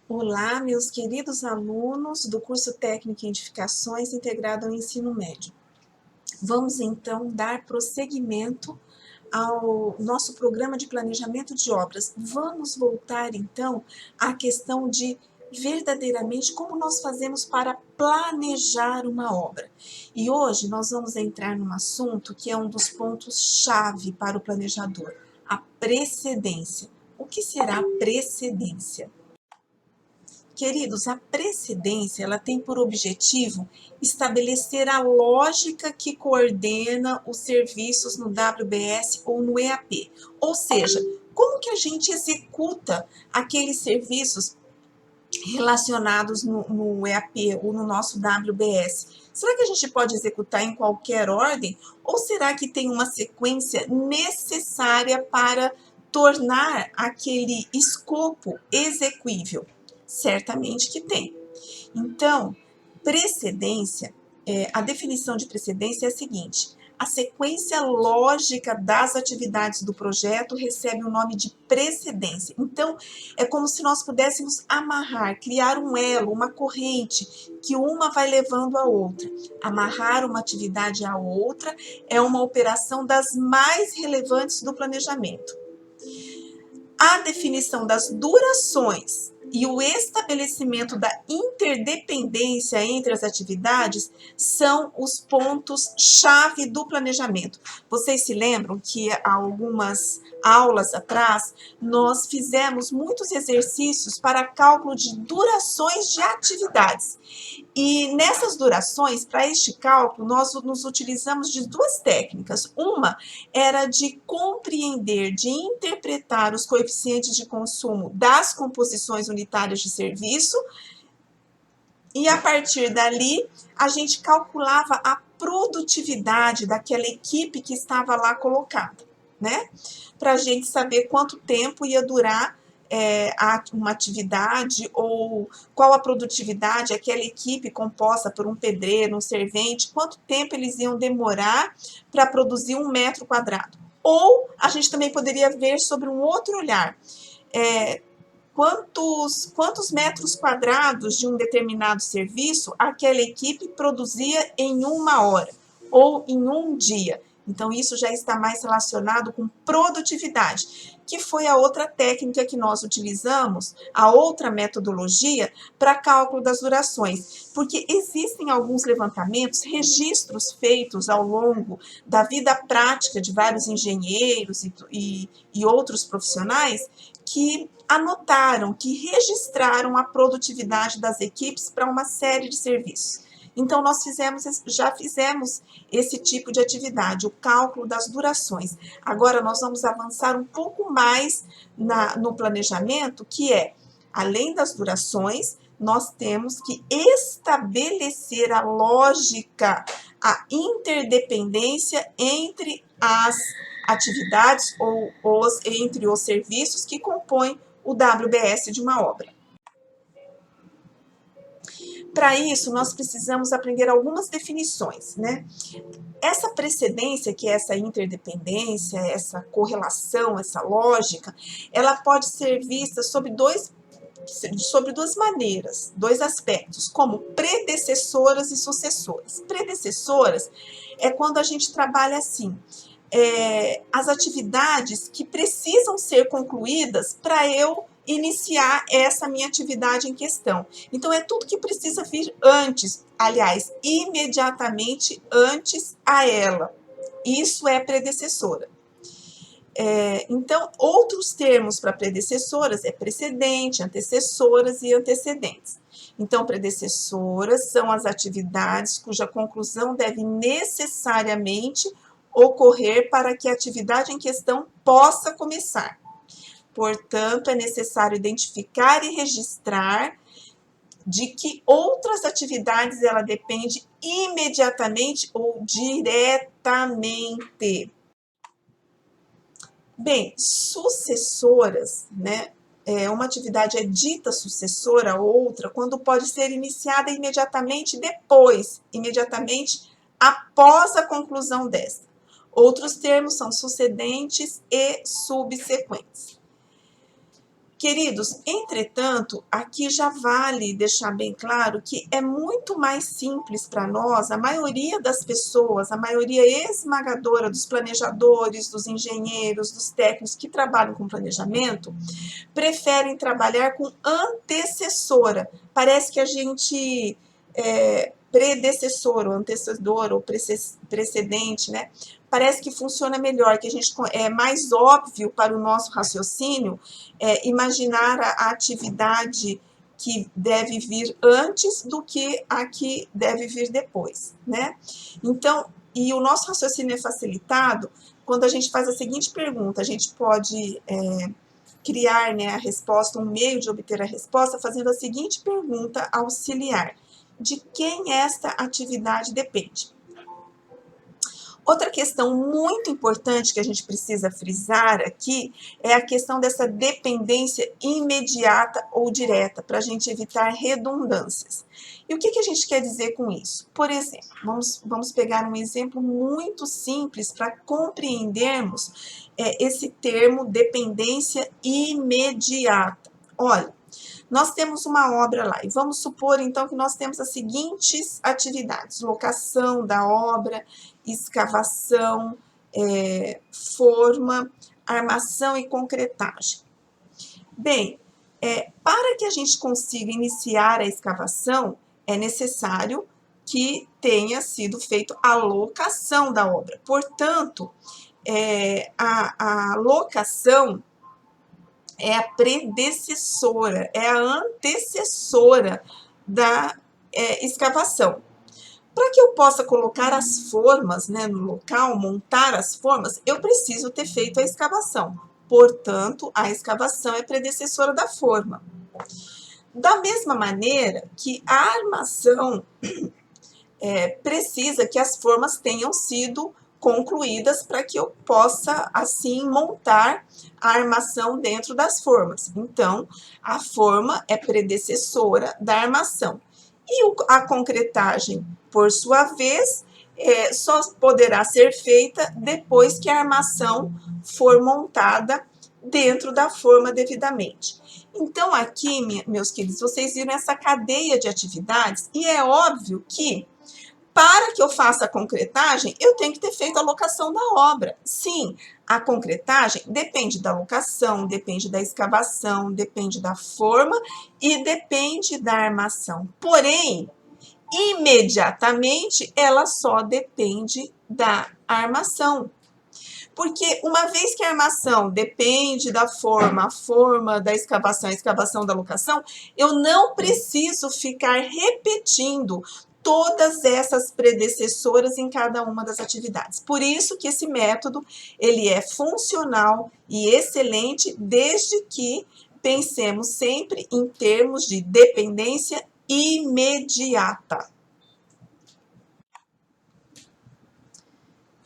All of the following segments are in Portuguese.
Olá, meus queridos alunos do curso técnico em edificações integrado ao ensino médio. Vamos então dar prosseguimento ao nosso programa de planejamento de obras. Vamos voltar então à questão de verdadeiramente como nós fazemos para planejar uma obra. E hoje nós vamos entrar num assunto que é um dos pontos-chave para o planejador, a precedência. O que será precedência? Queridos, a precedência ela tem por objetivo estabelecer a lógica que coordena os serviços no WBS ou no EAP. Ou seja, como que a gente executa aqueles serviços relacionados no EAP ou no nosso WBS? Será que a gente pode executar em qualquer ordem? Ou será que tem uma sequência necessária para tornar aquele escopo execuível? Certamente que tem. Então, precedência, a definição de precedência é a seguinte: a sequência lógica das atividades do projeto recebe o nome de precedência. Então, é como se nós pudéssemos amarrar, criar um elo, uma corrente, que uma vai levando a outra. Amarrar uma atividade à outra é uma operação das mais relevantes do planejamento. A definição das durações e o estabelecimento da interdependência entre as atividades são os pontos-chave do planejamento. Vocês se lembram que há algumas aulas atrás nós fizemos muitos exercícios para cálculo de durações de atividades. E nessas durações, para este cálculo, nós nos utilizamos de duas técnicas. Uma era de compreender, de interpretar os coeficientes de consumo das composições unitárias de serviço, e a partir dali a gente calculava a produtividade daquela equipe que estava lá colocada, né? Para a gente saber quanto tempo ia durar uma atividade ou qual a produtividade, aquela equipe composta por um pedreiro, um servente, quanto tempo eles iam demorar para produzir 1 metro quadrado. Ou a gente também poderia ver sobre um outro olhar, quantos metros quadrados de um determinado serviço aquela equipe produzia em 1 hora ou em um dia. Então, isso já está mais relacionado com produtividade, que foi a outra técnica que nós utilizamos, a outra metodologia para cálculo das durações, porque existem alguns levantamentos, registros feitos ao longo da vida prática de vários engenheiros e outros profissionais que anotaram, que registraram a produtividade das equipes para uma série de serviços. Então, nós já fizemos esse tipo de atividade, o cálculo das durações. Agora, nós vamos avançar um pouco mais no planejamento, que é, além das durações, nós temos que estabelecer a lógica, a interdependência entre as atividades ou entre os serviços que compõem o WBS de uma obra. Para isso, nós precisamos aprender algumas definições, né? Essa precedência, que é essa interdependência, essa correlação, essa lógica, ela pode ser vista sobre duas maneiras, dois aspectos, como predecessoras e sucessoras. Predecessoras é quando a gente trabalha assim, as atividades que precisam ser concluídas para eu iniciar essa minha atividade em questão. Então, é tudo que precisa vir antes, aliás, imediatamente antes a ela. Isso é predecessora. Então, outros termos para predecessoras é precedente, antecessoras e antecedentes. Então, predecessoras são as atividades cuja conclusão deve necessariamente ocorrer para que a atividade em questão possa começar. Portanto, é necessário identificar e registrar de que outras atividades ela depende imediatamente ou diretamente. Bem, sucessoras, né? Uma atividade é dita sucessora a outra quando pode ser iniciada imediatamente depois, imediatamente após a conclusão desta. Outros termos são sucedentes e subsequentes. Queridos, entretanto, aqui já vale deixar bem claro que é muito mais simples para nós, a maioria das pessoas, a maioria esmagadora dos planejadores, dos engenheiros, dos técnicos que trabalham com planejamento, preferem trabalhar com antecessora. Parece que a gente predecessor, ou antecessor, ou precedente, né? Parece que funciona melhor, que a gente é mais óbvio para o nosso raciocínio imaginar a atividade que deve vir antes do que a que deve vir depois, né? Então, e o nosso raciocínio é facilitado quando a gente faz a seguinte pergunta: a gente pode criar, né, a resposta, um meio de obter a resposta, fazendo a seguinte pergunta auxiliar: de quem esta atividade depende? Outra questão muito importante que a gente precisa frisar aqui é a questão dessa dependência imediata ou direta, para a gente evitar redundâncias. E o que a gente quer dizer com isso? Por exemplo, vamos pegar um exemplo muito simples para compreendermos esse termo dependência imediata. Olha, nós temos uma obra lá e vamos supor então que nós temos as seguintes atividades: locação da obra, escavação, forma, armação e concretagem. Bem, para que a gente consiga iniciar a escavação, é necessário que tenha sido feita a locação da obra. Portanto, a locação é a predecessora, é a antecessora da escavação. Para que eu possa colocar as formas, né, no local, montar as formas, eu preciso ter feito a escavação. Portanto, a escavação é predecessora da forma. Da mesma maneira que a armação precisa que as formas tenham sido concluídas para que eu possa, assim, montar a armação dentro das formas. Então, a forma é predecessora da armação. E a concretagem, por sua vez, só poderá ser feita depois que a armação for montada dentro da forma devidamente. Então, aqui, meus queridos, vocês viram essa cadeia de atividades e é óbvio que para que eu faça a concretagem, eu tenho que ter feito a locação da obra. Sim, a concretagem depende da locação, depende da escavação, depende da forma e depende da armação. Porém, imediatamente, ela só depende da armação. Porque uma vez que a armação depende da forma, a forma da escavação, a escavação da locação, eu não preciso ficar repetindo todas essas predecessoras em cada uma das atividades. Por isso que esse método, ele é funcional e excelente, desde que pensemos sempre em termos de dependência imediata.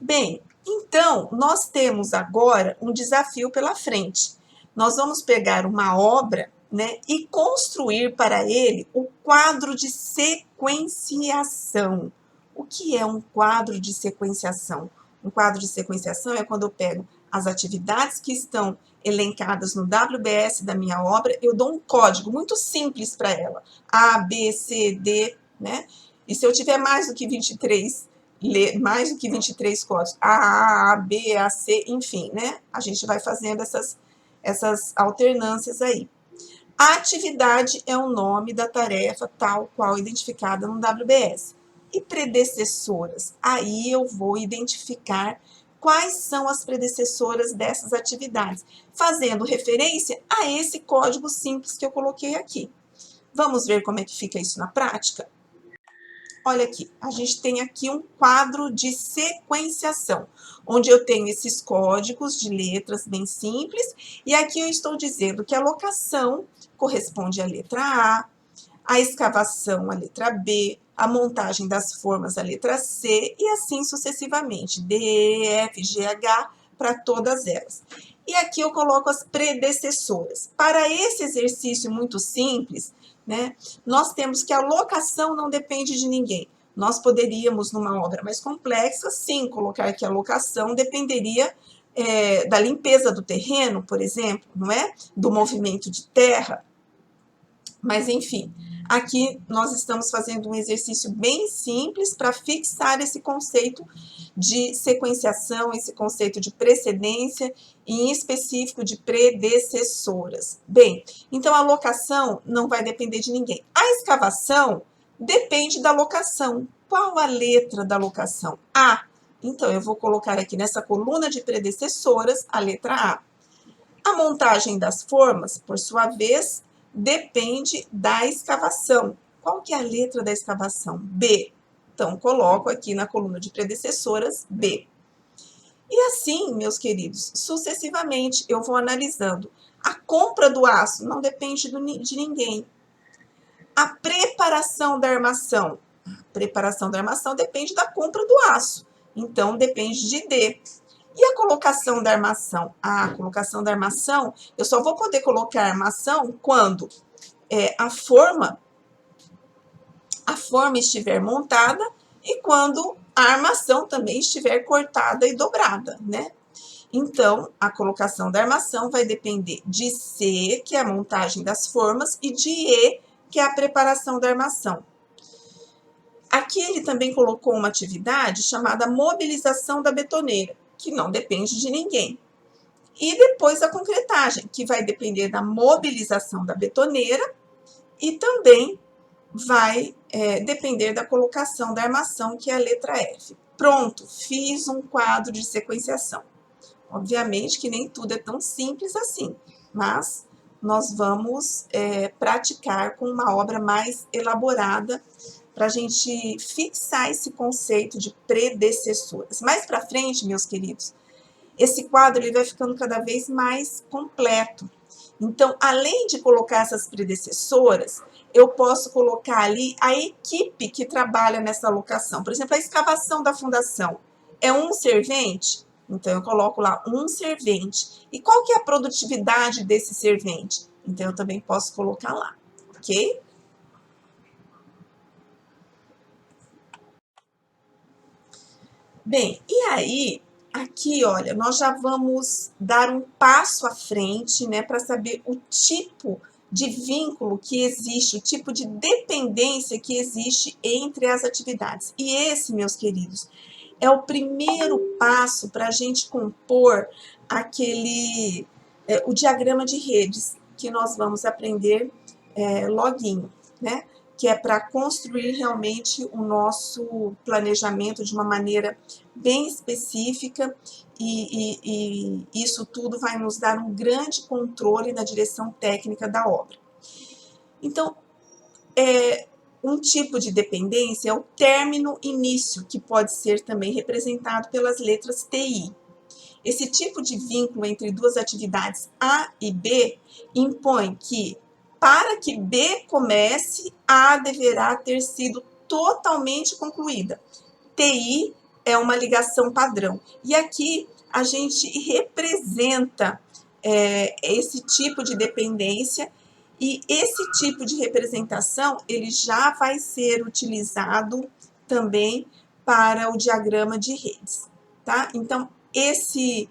Bem, então, nós temos agora um desafio pela frente. Nós vamos pegar uma obra, né, e construir para ele o quadro de sequenciação. O que é um quadro de sequenciação? Um quadro de sequenciação é quando eu pego as atividades que estão elencadas no WBS da minha obra, eu dou um código muito simples para ela. A, B, C, D, né? E se eu tiver mais do que 23 códigos, A, B, A, C, enfim, né? A gente vai fazendo essas alternâncias aí. A atividade é o nome da tarefa tal qual identificada no WBS. E predecessoras? Aí eu vou identificar quais são as predecessoras dessas atividades, fazendo referência a esse código simples que eu coloquei aqui. Vamos ver como é que fica isso na prática? Olha aqui, a gente tem aqui um quadro de sequenciação, onde eu tenho esses códigos de letras bem simples, e aqui eu estou dizendo que a locação corresponde à letra A escavação à letra B, a montagem das formas à letra C, e assim sucessivamente, D, E, F, G, H, para todas elas. E aqui eu coloco as predecessoras. Para esse exercício muito simples, né, nós temos que a locação não depende de ninguém. Nós poderíamos, numa obra mais complexa, sim, colocar que a locação dependeria da limpeza do terreno, por exemplo, não é? Do movimento de terra. Mas, enfim, aqui nós estamos fazendo um exercício bem simples para fixar esse conceito de sequenciação, esse conceito de precedência, e em específico de predecessoras. Bem, então a locação não vai depender de ninguém. A escavação depende da locação. Qual a letra da locação? A. Então, eu vou colocar aqui nessa coluna de predecessoras a letra A. A montagem das formas, por sua vez, depende da escavação. Qual que é a letra da escavação? B. Então, coloco aqui na coluna de predecessoras B. E assim, meus queridos, sucessivamente, eu vou analisando. A compra do aço não depende de ninguém. A preparação da armação. A preparação da armação depende da compra do aço. Então, depende de D. E a colocação da armação? A colocação da armação, eu só vou poder colocar a armação quando a forma estiver montada e quando a armação também estiver cortada e dobrada, né? Então, a colocação da armação vai depender de C, que é a montagem das formas, e de E, que é a preparação da armação. Aqui ele também colocou uma atividade chamada mobilização da betoneira, que não depende de ninguém. E depois a concretagem, que vai depender da mobilização da betoneira e também vai depender da colocação da armação, que é a letra F. Pronto, fiz um quadro de sequenciação. Obviamente que nem tudo é tão simples assim, mas nós vamos praticar com uma obra mais elaborada para a gente fixar esse conceito de predecessoras. Mais para frente, meus queridos, esse quadro ele vai ficando cada vez mais completo. Então, além de colocar essas predecessoras, eu posso colocar ali a equipe que trabalha nessa locação. Por exemplo, a escavação da fundação é um servente? Então, eu coloco lá um servente. E qual que é a produtividade desse servente? Então, eu também posso colocar lá, ok? Bem, e aí, aqui, olha, nós já vamos dar um passo à frente, né, para saber o tipo de vínculo que existe, o tipo de dependência que existe entre as atividades. E esse, meus queridos, é o primeiro passo para a gente compor o diagrama de redes que nós vamos aprender loguinho, né? Que é para construir realmente o nosso planejamento de uma maneira bem específica e isso tudo vai nos dar um grande controle na direção técnica da obra. Então, um tipo de dependência é o término início, que pode ser também representado pelas letras TI. Esse tipo de vínculo entre duas atividades A e B impõe que, para que B comece, A deverá ter sido totalmente concluída. TI é uma ligação padrão. E aqui a gente representa esse tipo de dependência e esse tipo de representação ele já vai ser utilizado também para o diagrama de redes, tá? Então, esse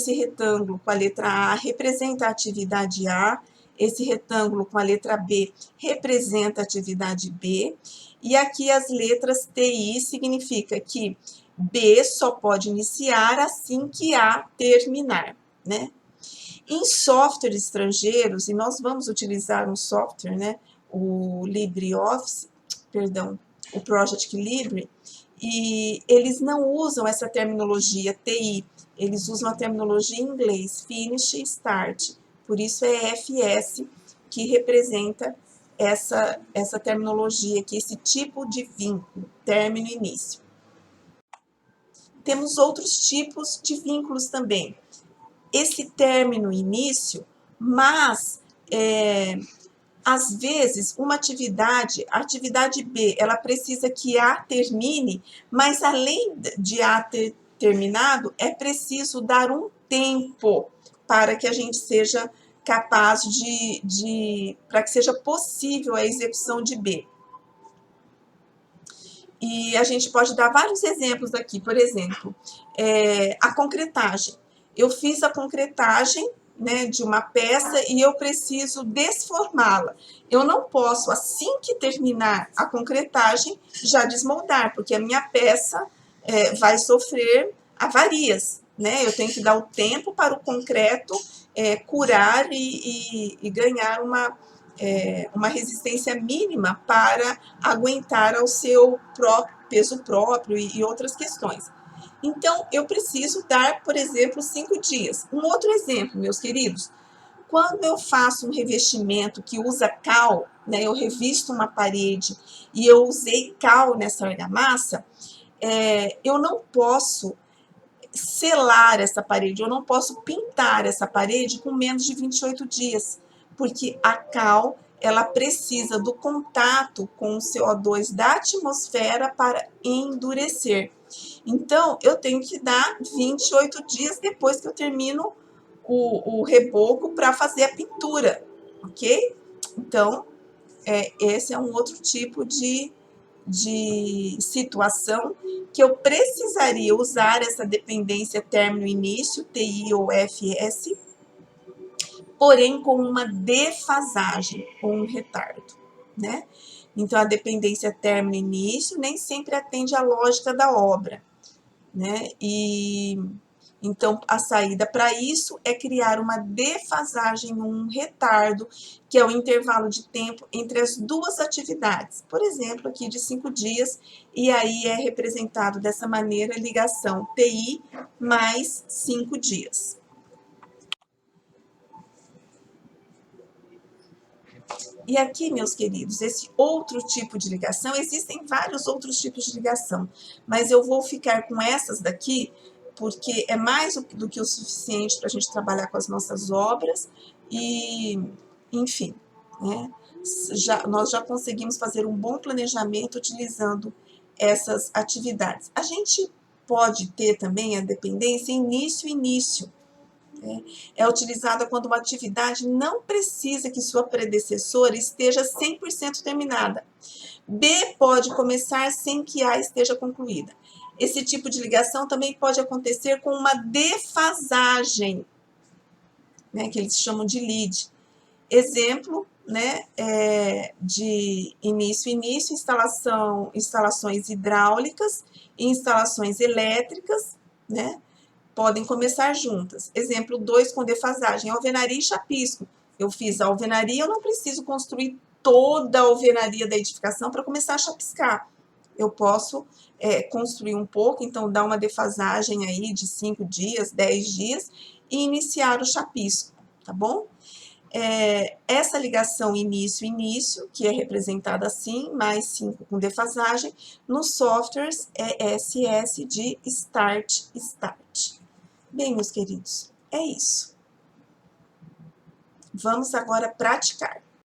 retângulo com a letra A representa a atividade A, esse retângulo com a letra B representa a atividade B, e aqui as letras TI significa que B só pode iniciar assim que A terminar, né? Em softwares estrangeiros, e nós vamos utilizar um software, né, o LibreOffice, perdão, o Project Libre, e eles não usam essa terminologia TI, eles usam a terminologia em inglês, Finish e Start, por isso é FS que representa essa terminologia aqui, esse tipo de vínculo, término e início. Temos outros tipos de vínculos também. Esse término início, mas às vezes uma atividade, a atividade B, ela precisa que A termine, mas além de A ter terminado, é preciso dar um tempo para que a gente seja capaz para que seja possível a execução de B. E a gente pode dar vários exemplos aqui, por exemplo, a concretagem. eu fiz a concretagem, né, de uma peça e eu preciso desformá-la. Eu não posso, assim que terminar a concretagem, já desmoldar, porque a minha peça vai sofrer avarias, né? Eu tenho que dar o tempo para o concreto curar e ganhar uma resistência mínima para aguentar ao seu peso próprio e outras questões. Então, eu preciso dar, por exemplo, 5 dias. Um outro exemplo, meus queridos, quando eu faço um revestimento que usa cal, né, eu revisto uma parede e eu usei cal nessa argamassa, eu não posso selar essa parede, eu não posso pintar essa parede com menos de 28 dias, porque a cal, ela precisa do contato com o CO2 da atmosfera para endurecer. Então, eu tenho que dar 28 dias depois que eu termino o reboco para fazer a pintura, ok? Então, esse é um outro tipo de situação que eu precisaria usar essa dependência término-início, TI ou FS, porém com uma defasagem ou um retardo, né? Então, a dependência término-início nem sempre atende à lógica da obra, né? E então, a saída para isso é criar uma defasagem, um retardo, que é o intervalo de tempo entre as duas atividades. Por exemplo, aqui de 5 dias, e aí é representado dessa maneira, ligação TI mais 5 dias. E aqui, meus queridos, esse outro tipo de ligação, existem vários outros tipos de ligação, mas eu vou ficar com essas daqui, porque é mais do que o suficiente para a gente trabalhar com as nossas obras e, enfim, né? Nós já conseguimos fazer um bom planejamento utilizando essas atividades. A gente pode ter também a dependência início-início. É utilizada quando uma atividade não precisa que sua predecessora esteja 100% terminada. B pode começar sem que A esteja concluída. Esse tipo de ligação também pode acontecer com uma defasagem, né, que eles chamam de lead. Exemplo, né, de início, instalações hidráulicas e instalações elétricas, né, podem começar juntas. Exemplo 2 com defasagem, alvenaria e chapisco. Eu fiz a alvenaria, eu não preciso construir toda a alvenaria da edificação para começar a chapiscar. Eu posso construir um pouco, então dar uma defasagem aí de 5 dias, 10 dias e iniciar o chapisco, tá bom? Essa ligação início-início, que é representada assim, mais 5 com defasagem, nos softwares é SS de start-start. Bem, meus queridos, é isso. Vamos agora praticar.